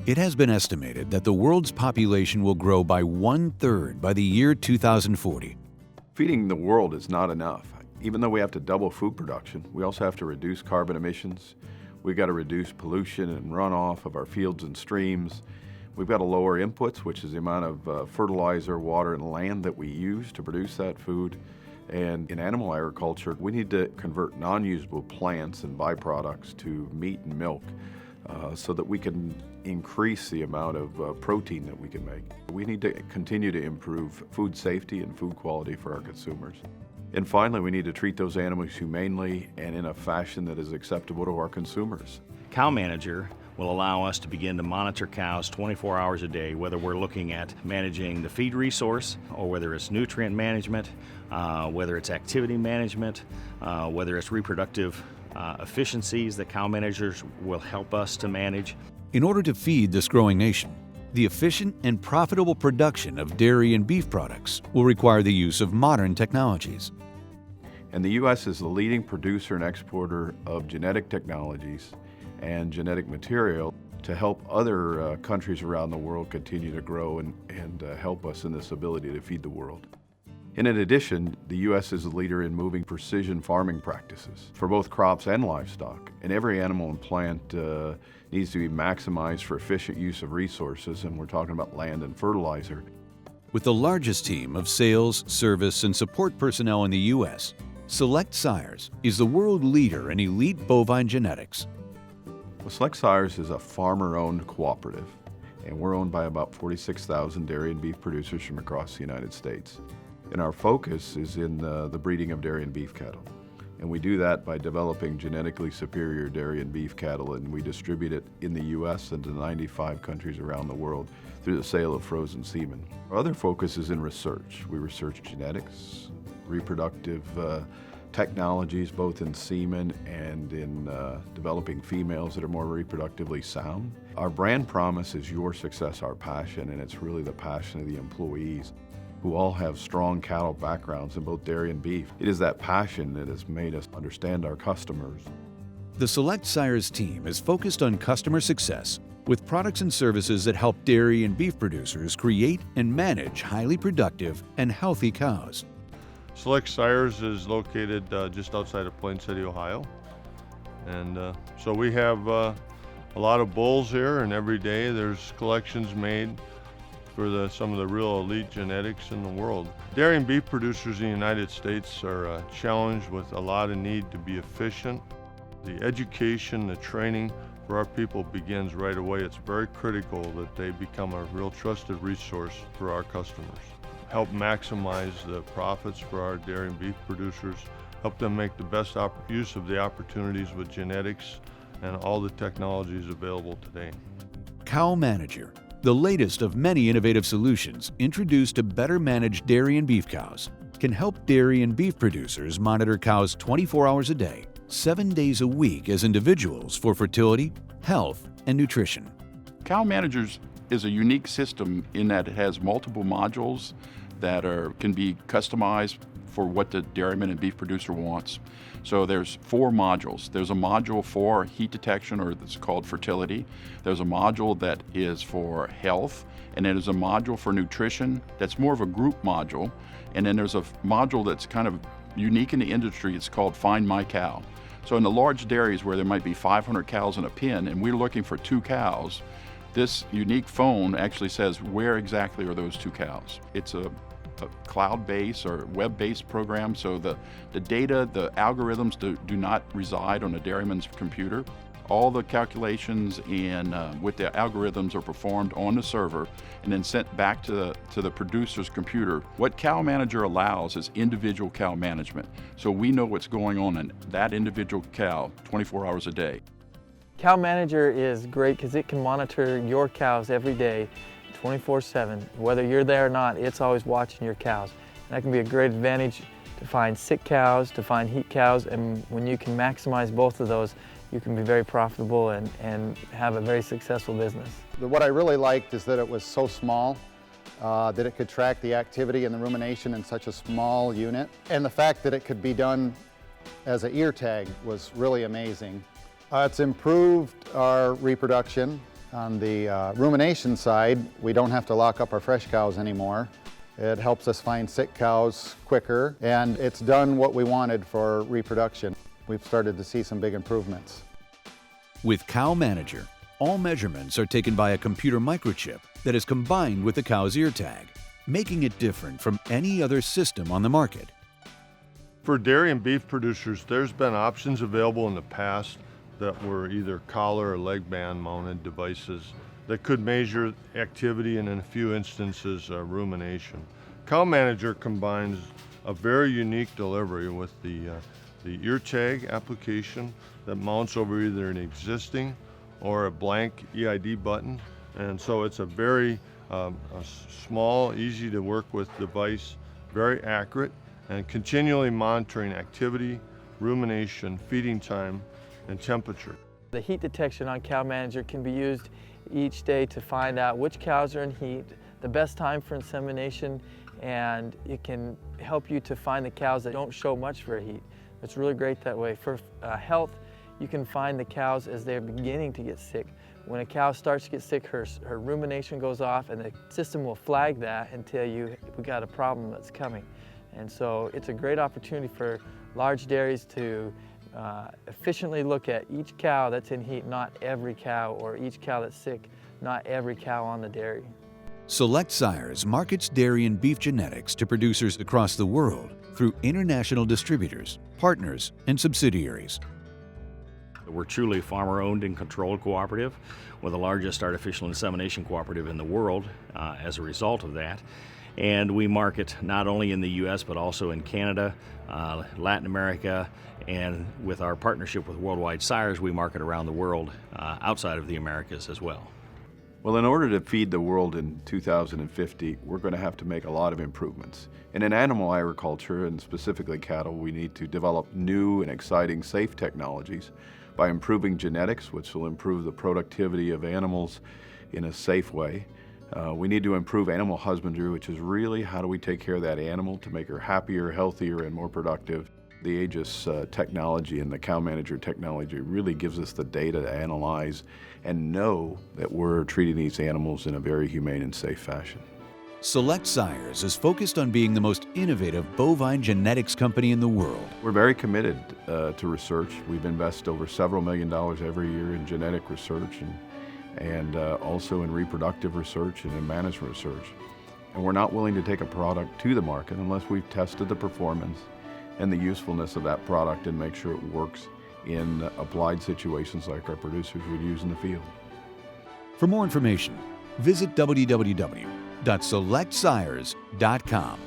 It has been estimated that the world's population will grow by 1/3 by the year 2040. Feeding the world is not enough. Even though we have to double food production, we also have to reduce carbon emissions. We've got to reduce pollution and runoff of our fields and streams. We've got to lower inputs, which is the amount of fertilizer, water, and land that we use to produce that food. And in animal agriculture, we need to convert non-usable plants and byproducts to meat and milk so that we can increase the amount of protein that we can make. We need to continue to improve food safety and food quality for our consumers. And finally, we need to treat those animals humanely and in a fashion that is acceptable to our consumers. Cow Manager will allow us to begin to monitor cows 24 hours a day, whether we're looking at managing the feed resource or whether it's nutrient management, whether it's activity management, whether it's reproductive efficiencies that Cow Managers will help us to manage. In order to feed this growing nation, the efficient and profitable production of dairy and beef products will require the use of modern technologies. And the U.S. is the leading producer and exporter of genetic technologies and genetic material to help other countries around the world continue to grow and help us in this ability to feed the world. And in addition, the U.S. is a leader in moving precision farming practices for both crops and livestock. And every animal and plant needs to be maximized for efficient use of resources, and we're talking about land and fertilizer. With the largest team of sales, service, and support personnel in the U.S., Select Sires is the world leader in elite bovine genetics. Well, Select Sires is a farmer-owned cooperative, and we're owned by about 46,000 dairy and beef producers from across the United States. And our focus is in the breeding of dairy and beef cattle. And we do that by developing genetically superior dairy and beef cattle, and we distribute it in the U.S. and to 95 countries around the world through the sale of frozen semen. Our other focus is in research. We research genetics, reproductive technologies, both in semen and in developing females that are more reproductively sound. Our brand promise is your success, our passion, and it's really the passion of the employees who all have strong cattle backgrounds in both dairy and beef. It is that passion that has made us understand our customers. The Select Sires team is focused on customer success with products and services that help dairy and beef producers create and manage highly productive and healthy cows. Select Sires is located just outside of Plain City, Ohio. And so we have a lot of bulls here, and every day there's collections made for some of the real elite genetics in the world. Dairy and beef producers in the United States are challenged with a lot of need to be efficient. The education, the training for our people begins right away. It's very critical that they become a real trusted resource for our customers. Help maximize the profits for our dairy and beef producers, help them make the best use of the opportunities with genetics and all the technologies available today. Cow Manager, the latest of many innovative solutions introduced to better manage dairy and beef cows, can help dairy and beef producers monitor cows 24 hours a day, 7 days a week as individuals for fertility, health, and nutrition. Cow Managers is a unique system in that it has multiple modules that can be customized for what the dairyman and beef producer wants. So there's 4 modules. There's a module for heat detection, or that's called fertility. There's a module that is for health, and then there's a module for nutrition that's more of a group module. And then there's a module that's kind of unique in the industry. It's called Find My Cow. So in the large dairies where there might be 500 cows in a pen and we're looking for 2 cows, this unique phone actually says where exactly are those 2 cows. It's a cloud-based or web-based program, so the data, the algorithms do not reside on a dairyman's computer. All the calculations and with the algorithms are performed on the server and then sent back to the producer's computer. What Cow Manager allows is individual cow management, so we know what's going on in that individual cow 24 hours a day. Cow Manager is great because it can monitor your cows every day, 24/7. Whether you're there or not, it's always watching your cows. And that can be a great advantage to find sick cows, to find heat cows, and when you can maximize both of those, you can be very profitable and have a very successful business. What I really liked is that it was so small, that it could track the activity and the rumination in such a small unit. And the fact that it could be done as an ear tag was really amazing. It's improved our reproduction. On the rumination side, we don't have to lock up our fresh cows anymore. It helps us find sick cows quicker, and it's done what we wanted for reproduction. We've started to see some big improvements. With Cow Manager, all measurements are taken by a computer microchip that is combined with the cow's ear tag, making it different from any other system on the market. For dairy and beef producers, there's been options available in the past that were either collar or leg band mounted devices that could measure activity and in a few instances rumination. Cow Manager combines a very unique delivery with the ear tag application that mounts over either an existing or a blank EID button. And so it's a very a small, easy to work with device, very accurate, and continually monitoring activity, rumination, feeding time, and temperature. The heat detection on Cow Manager can be used each day to find out which cows are in heat, the best time for insemination, and it can help you to find the cows that don't show much for heat. It's really great that way. For health, you can find the cows as they're beginning to get sick. When a cow starts to get sick, her rumination goes off, and the system will flag that and tell you we got a problem that's coming. And so it's a great opportunity for large dairies to efficiently look at each cow that's in heat, not every cow, or each cow that's sick, not every cow on the dairy. Select Sires markets dairy and beef genetics to producers across the world through international distributors, partners, and subsidiaries. We're truly a farmer-owned and controlled cooperative. We're the largest artificial insemination cooperative in the world as a result of that. And we market not only in the U.S. but also in Canada, Latin America, and with our partnership with Worldwide Sires, we market around the world outside of the Americas as well. Well, in order to feed the world in 2050, we're going to have to make a lot of improvements. And in animal agriculture, and specifically cattle, we need to develop new and exciting safe technologies by improving genetics, which will improve the productivity of animals in a safe way. We need to improve animal husbandry, which is really how do we take care of that animal to make her happier, healthier, and more productive. The Aegis technology and the Cow Manager technology really gives us the data to analyze and know that we're treating these animals in a very humane and safe fashion. Select Sires is focused on being the most innovative bovine genetics company in the world. We're very committed to research. We've invested over several $1 million every year in genetic research and also in reproductive research and in management research. And we're not willing to take a product to the market unless we've tested the performance and the usefulness of that product and make sure it works in applied situations like our producers would use in the field. For more information, visit www.selectsires.com.